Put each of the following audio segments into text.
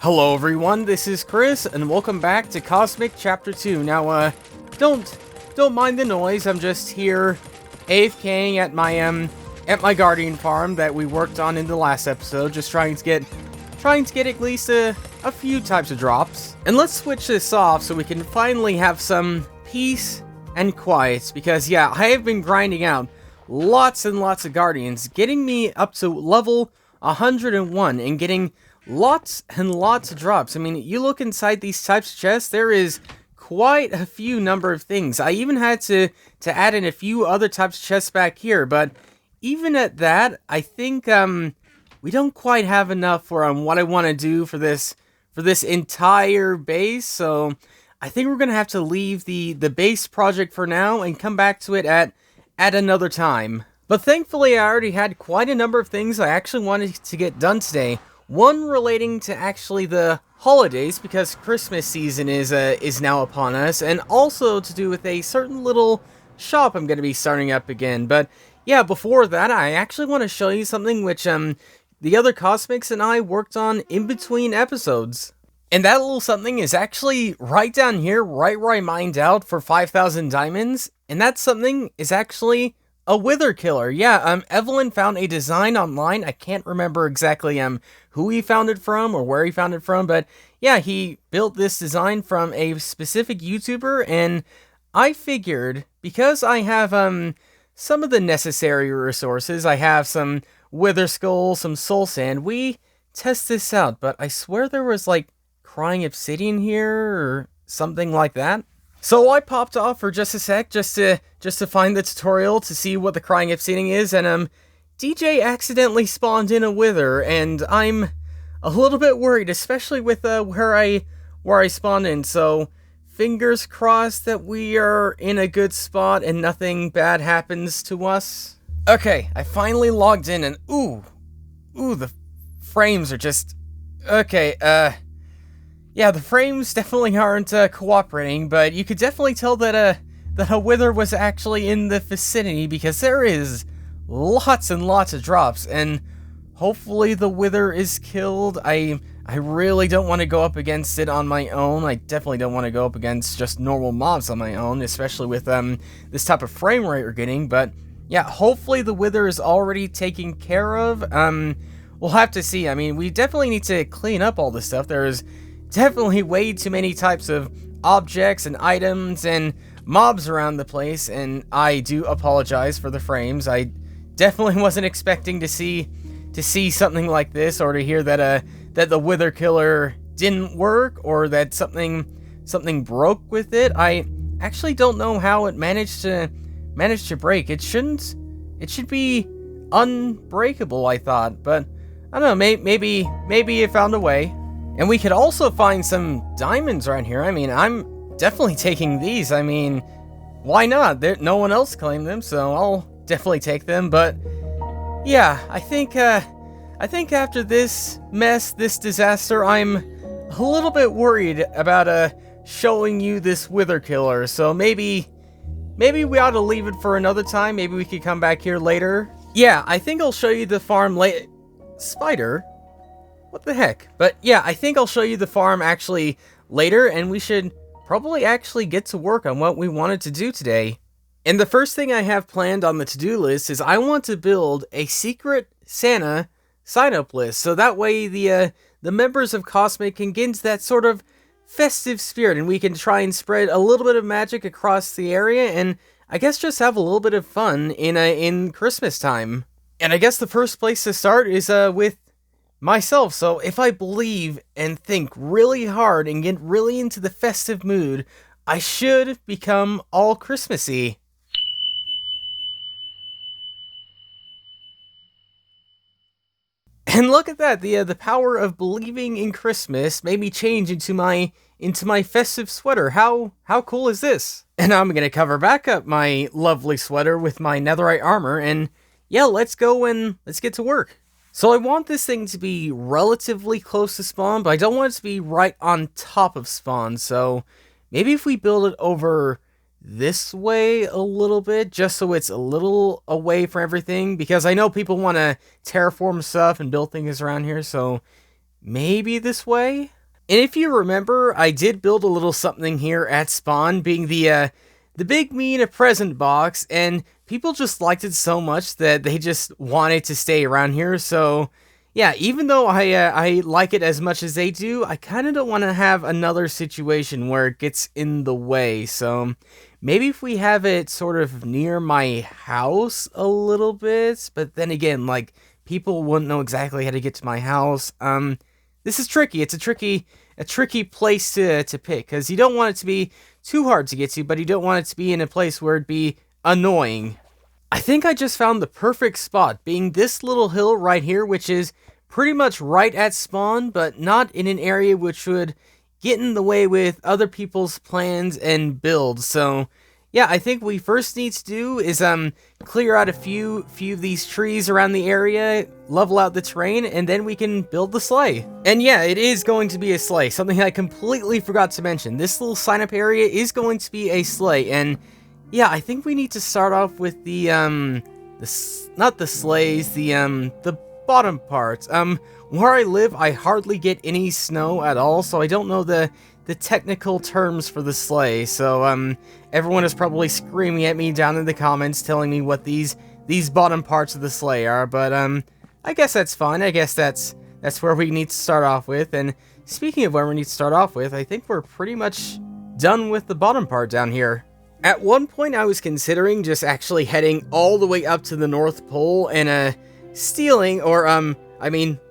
Hello everyone, this is Chris, and welcome back to Cosmic Chapter 2. Now, don't mind the noise, I'm just here AFKing at my guardian farm that we worked on in the last episode, just trying to get at least a few types of drops. And let's switch this off so we can finally have some peace and quiet, because yeah, I have been grinding out lots and lots of guardians, getting me up to level 101 and getting lots and lots of drops. I mean, you look inside these types of chests, there is quite a few number of things. I even had to add in a few other types of chests back here, but even at that, I think we don't quite have enough for what I want to do for this entire base. So I think we're gonna have to leave the base project for now and come back to it at another time. But thankfully, I already had quite a number of things I actually wanted to get done today. One relating to actually the holidays, because Christmas season is now upon us, and also to do with a certain little shop I'm going to be starting up again. But yeah, before that, I actually want to show you something which the other Cosmics and I worked on in between episodes. And that little something is actually right down here, right where I mined out for 5,000 diamonds, and that something is actually a wither killer. Yeah, Evelyn found a design online. I can't remember exactly who he found it from or where he found it from, but yeah, he built this design from a specific YouTuber, and I figured, because I have some of the necessary resources, I have some wither skull, some soul sand, we test this out. But I swear there was like crying obsidian here or something like that. So I popped off for just a sec, just to find the tutorial to see what the crying obsidian is, and DJ accidentally spawned in a wither, and I'm a little bit worried, especially with where I spawned in. So fingers crossed that we are in a good spot and nothing bad happens to us. Okay, I finally logged in, and ooh, the frames are just okay. Yeah, the frames definitely aren't cooperating, but you could definitely tell that a wither was actually in the vicinity, because there is lots and lots of drops, and hopefully the wither is killed. I really don't want to go up against it on my own. I definitely don't want to go up against just normal mobs on my own, especially with this type of frame rate we're getting. But yeah, hopefully the wither is already taken care of. We'll have to see. I mean, we definitely need to clean up all this stuff. There's definitely way too many types of objects and items and mobs around the place, and I do apologize for the frames. I definitely wasn't expecting to see something like this, or to hear that the wither killer didn't work, or that something broke with it. I actually don't know how it managed to break. It should be unbreakable, I thought, but I don't know, maybe it found a way. And we could also find some diamonds around here. I mean, I'm definitely taking these. I mean, why not? No one else claimed them, so I'll definitely take them. But yeah, I think after this mess, this disaster, I'm a little bit worried about showing you this wither killer. So maybe we ought to leave it for another time. Maybe we could come back here later. Yeah, I think I'll show you the farm later. Spider? What the heck? But yeah, I think I'll show you the farm actually later, and we should probably actually get to work on what we wanted to do today. And the first thing I have planned on the to-do list is I want to build a secret Santa sign-up list, so that way the members of Cosmic can get into that sort of festive spirit, and we can try and spread a little bit of magic across the area, and I guess just have a little bit of fun in Christmas time. And I guess the first place to start is with myself. So if I believe and think really hard and get really into the festive mood, I should become all Christmassy. And look at that, the power of believing in Christmas made me change into my festive sweater. How cool is this? And I'm gonna cover back up my lovely sweater with my netherite armor, and yeah, let's go and let's get to work. So I want this thing to be relatively close to spawn, but I don't want it to be right on top of spawn. So maybe if we build it over this way a little bit, just so it's a little away from everything, because I know people want to terraform stuff and build things around here, so maybe this way? And if you remember, I did build a little something here at spawn, being the big me in a present box, and people just liked it so much that they just wanted to stay around here. So yeah, even though I like it as much as they do, I kind of don't want to have another situation where it gets in the way. So maybe if we have it sort of near my house a little bit, but then again, like, people wouldn't know exactly how to get to my house. This is tricky. It's a tricky place to pick, because you don't want it to be too hard to get to, but you don't want it to be in a place where it'd be annoying. I think I just found the perfect spot, being this little hill right here, which is pretty much right at spawn, but not in an area which would get in the way with other people's plans and builds. So yeah, I think we first need to do is clear out a few of these trees around the area, level out the terrain, and then we can build the sleigh. And yeah, it is going to be a sleigh, something I completely forgot to mention. This little sign up area is going to be a sleigh, and yeah, I think we need to start off with the not the sleighs, the bottom parts. Where I live, I hardly get any snow at all, so I don't know the technical terms for the sleigh. So everyone is probably screaming at me down in the comments, telling me what these bottom parts of the sleigh are. But I guess that's fine. I guess that's where we need to start off with. And speaking of where we need to start off with, I think we're pretty much done with the bottom part down here. At one point, I was considering just actually heading all the way up to the North Pole and stealing, or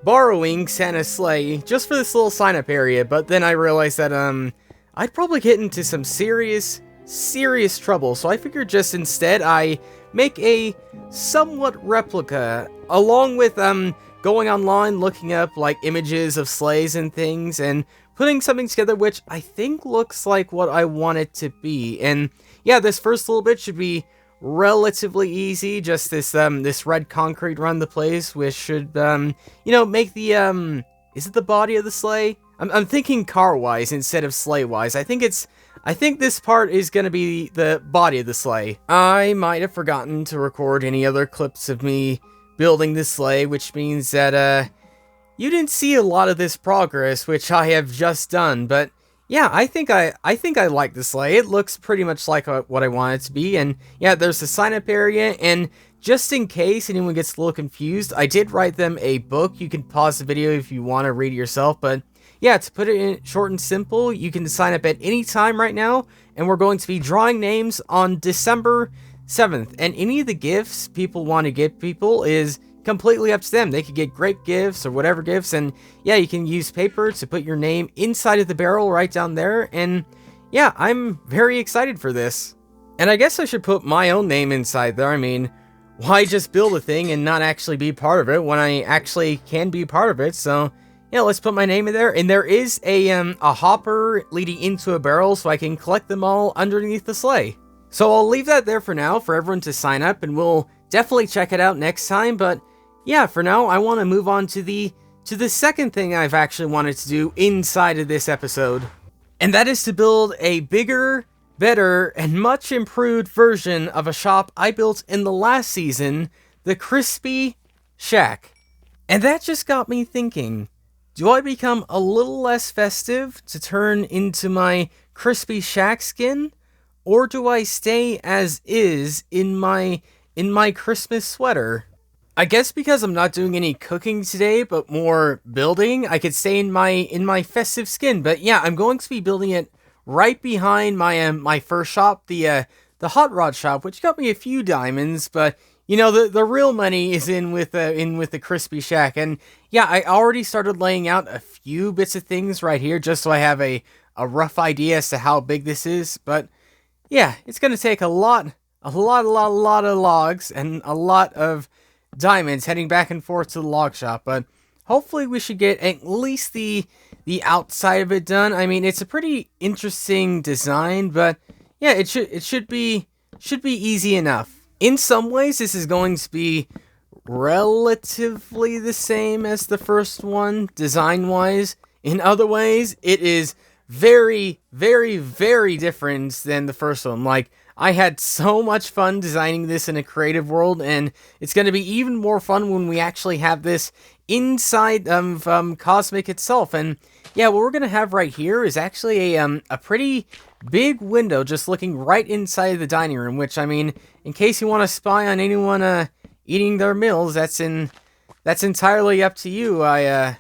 borrowing Santa's sleigh just for this little sign-up area. But then I realized that I'd probably get into some serious trouble. So I figured just instead I make a somewhat replica, along with going online, looking up like images of sleighs and things, and putting something together which I think looks like what I want it to be. And yeah, this first little bit should be relatively easy. Just this red concrete around the place, which should make the is it the body of the sleigh? I'm thinking car-wise instead of sleigh-wise. I think this part is gonna be the body of the sleigh. I might have forgotten to record any other clips of me building the sleigh, which means that you didn't see a lot of this progress, which I have just done. But yeah, I think I like the sleigh. It looks pretty much like what I want it to be. And yeah, there's the sign-up area, and just in case anyone gets a little confused, I did write them a book. You can pause the video if you want to read it yourself, but yeah, to put it in short and simple, you can sign up at any time right now, and we're going to be drawing names on December 7th, and any of the gifts people want to give people is completely up to them. They could get great gifts or whatever gifts, and yeah, you can use paper to put your name inside of the barrel right down there. And yeah, I'm very excited for this. And I guess I should put my own name inside there. I mean, why just build a thing and not actually be part of it when I actually can be part of it? So yeah, let's put my name in there. And there is a hopper leading into a barrel, so I can collect them all underneath the sleigh. So I'll leave that there for now for everyone to sign up, and we'll definitely check it out next time. But yeah, for now, I want to move on to the second thing I've actually wanted to do inside of this episode. And that is to build a bigger, better, and much improved version of a shop I built in the last season, the ChrisP Shack. And that just got me thinking, do I become a little less festive to turn into my ChrisP Shack skin? Or do I stay as is in my Christmas sweater? I guess because I'm not doing any cooking today, but more building, I could stay in my festive skin. But yeah, I'm going to be building it right behind my first shop, the hot rod shop, which got me a few diamonds. But you know, the real money is in with the ChrisP Shack. And yeah, I already started laying out a few bits of things right here, just so I have a rough idea as to how big this is. But yeah, it's gonna take a lot of logs and a lot of diamonds heading back and forth to the log shop, but hopefully we should get at least the outside of it done. I mean, it's a pretty interesting design, but yeah, it should be easy enough. In some ways, this is going to be relatively the same as the first one, design-wise. In other ways, it is very, very, very different than the first one. Like, I had so much fun designing this in a creative world, and it's going to be even more fun when we actually have this inside of Cosmic itself. And yeah, what we're going to have right here is actually a pretty big window just looking right inside the dining room, which, I mean, in case you want to spy on anyone eating their meals, that's entirely up to you, I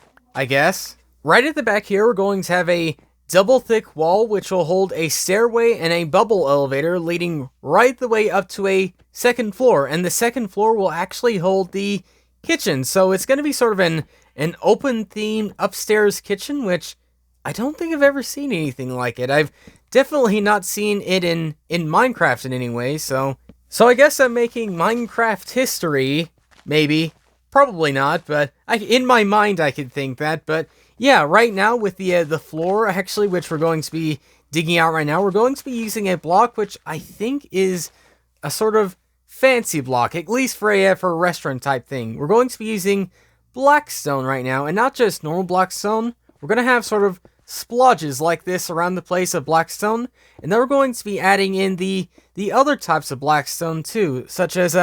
guess. Right at the back here, we're going to have a double thick wall, which will hold a stairway and a bubble elevator leading right the way up to a second floor. And the second floor will actually hold the kitchen. So it's going to be sort of an open themed upstairs kitchen, which I don't think I've ever seen anything like it. I've definitely not seen it in Minecraft in any way. So I guess I'm making Minecraft history, maybe. Probably not, but in my mind I could think that. But yeah, right now with the floor, actually, which we're going to be digging out right now, we're going to be using a block which I think is a sort of fancy block, at least for a restaurant type thing. We're going to be using blackstone right now, and not just normal blackstone. We're going to have sort of splodges like this around the place of blackstone, and then we're going to be adding in the other types of blackstone too, such as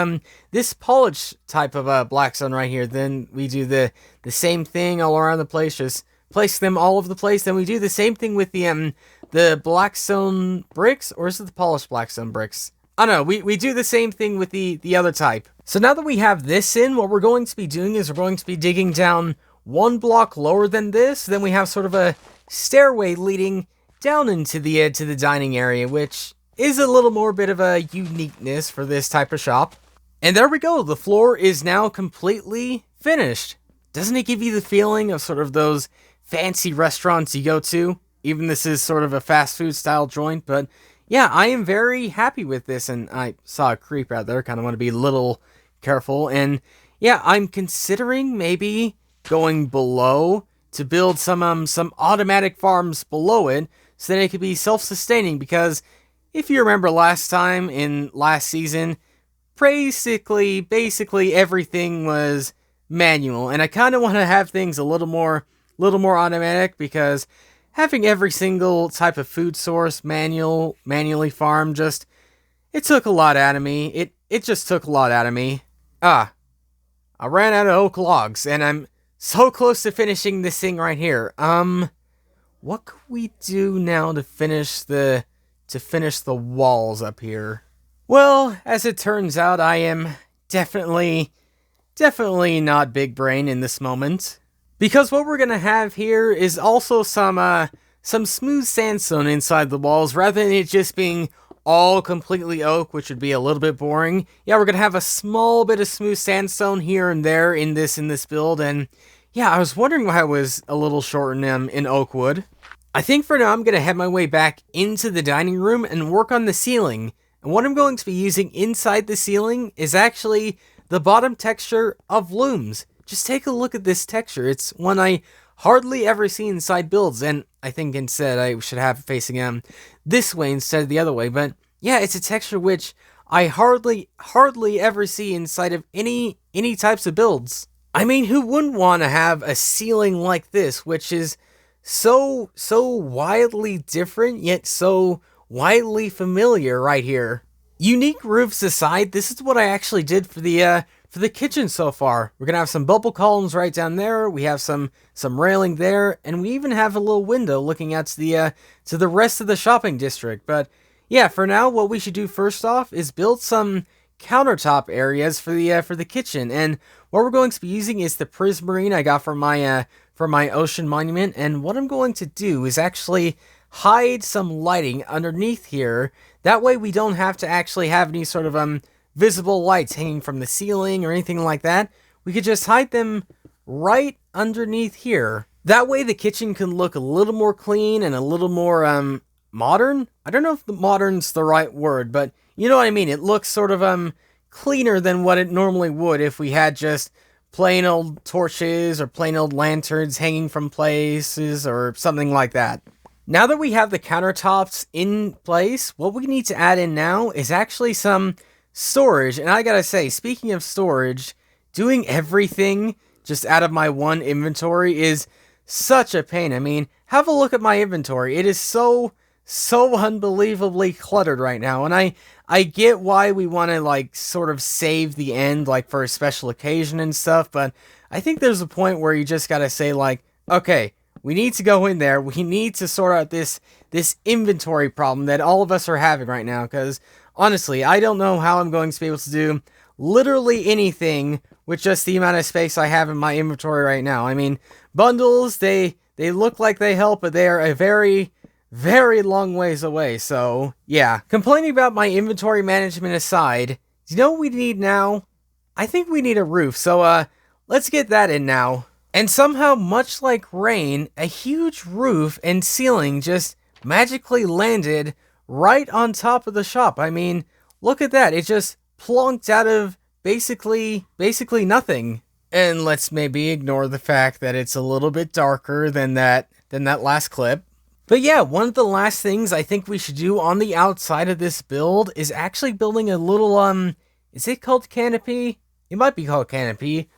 this polished type of blackstone right here. Then we do the same thing all around the place, just place them all over the place. Then we do the same thing with the blackstone bricks, or is it the polished blackstone bricks? I don't know, we do the same thing with the other type. So now that we have this in, what we're going to be doing is we're going to be digging down one block lower than this. Then we have sort of a stairway leading down into the dining area, which is a little more bit of a uniqueness for this type of shop. And there we go, the floor is now completely finished. Doesn't it give you the feeling of sort of those fancy restaurants you go to? Even this is sort of a fast food style joint, but yeah, I am very happy with this. And I saw a creep out there, kind of want to be a little careful. And yeah, I'm considering maybe going below to build some automatic farms below it, so that it could be self-sustaining, because if you remember last time in last season, basically everything was manual, and I kind of want to have things a little more automatic, because having every single type of food source manually farmed, it took a lot out of me. It just took a lot out of me. I ran out of oak logs, and I'm so close to finishing this thing right here. What can we do now to finish the walls up here? Well, as it turns out, I am definitely not big brain in this moment, because what we're gonna have here is also some smooth sandstone inside the walls, rather than it just being all completely oak, which would be a little bit boring. Yeah, we're gonna have a small bit of smooth sandstone here and there in this build. And yeah, I was wondering why I was a little short in oak wood. I think for now I'm going to head my way back into the dining room and work on the ceiling. And what I'm going to be using inside the ceiling is actually the bottom texture of looms. Just take a look at this texture. It's one I hardly ever see inside builds, and I think instead I should have it facing this way instead of the other way. But yeah, it's a texture which I hardly ever see inside of any types of builds. I mean, who wouldn't want to have a ceiling like this, which is so wildly different, yet so widely familiar right here. Unique roofs aside, this is what I actually did for the kitchen so far. We're gonna have some bubble columns right down there. We have some railing there, and we even have a little window looking out to the rest of the shopping district. But yeah, for now, what we should do first off is build some countertop areas for the kitchen. And what we're going to be using is the prismarine I got from my ocean monument. And what I'm going to do is actually hide some lighting underneath here. That way we don't have to actually have any sort of visible lights hanging from the ceiling or anything like that. We could just hide them right underneath here. That way the kitchen can look a little more clean and a little more modern. I don't know if the modern's the right word, but you know what I mean. It looks sort of cleaner than what it normally would if we had just plain old torches or plain old lanterns hanging from places or something like that. Now that we have the countertops in place, what we need to add in now is actually some storage. And I gotta say, speaking of storage, doing everything just out of my one inventory is such a pain. I mean, have a look at my inventory. It is so so unbelievably cluttered right now. And I get why we want to like sort of save the end like for a special occasion and stuff, but I think there's a point where you just gotta say like, okay, we need to go in there. We need to sort out this inventory problem that all of us are having right now. Because honestly, I don't know how I'm going to be able to do literally anything with just the amount of space I have in my inventory right now. I mean, bundles, they look like they help, but they are a very, very long ways away. So yeah, complaining about my inventory management aside, do you know what we need now? I think we need a roof. So let's get that in now. And somehow, much like rain, a huge roof and ceiling just magically landed right on top of the shop. I mean, look at that. It just plonked out of basically nothing. And let's maybe ignore the fact that it's a little bit darker than that last clip. But yeah, one of the last things I think we should do on the outside of this build is actually building a little is it called Canopy? It might be called Canopy.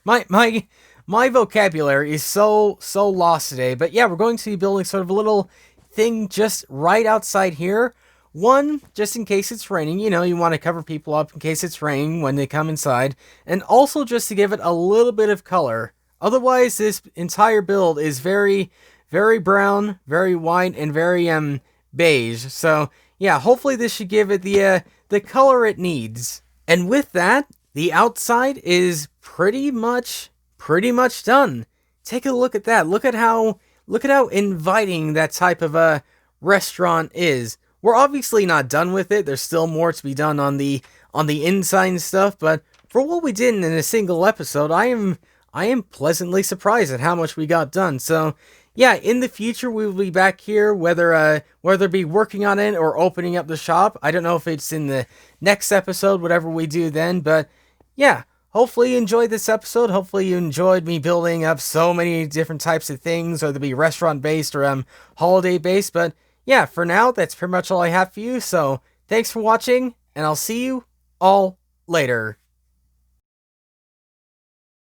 My vocabulary is so lost today, but yeah, we're going to be building sort of a little thing just right outside here. One, just in case it's raining, you know, you want to cover people up in case it's raining when they come inside, and also just to give it a little bit of color. Otherwise, this entire build is very, very brown, very white, and very beige. So yeah, hopefully this should give it the color it needs. And with that, the outside is pretty much done. Take a look at that. Look at how inviting that type of a restaurant is. We're obviously not done with it. There's still more to be done on the inside stuff, but for what we did in a single episode, I am pleasantly surprised at how much we got done. So yeah, in the future we will be back here, whether it be working on it or opening up the shop. I don't know if it's in the next episode, whatever we do then, but yeah. Hopefully you enjoyed this episode. Hopefully you enjoyed me building up so many different types of things, whether it be restaurant-based or holiday-based. But yeah, for now, that's pretty much all I have for you. So thanks for watching, and I'll see you all later.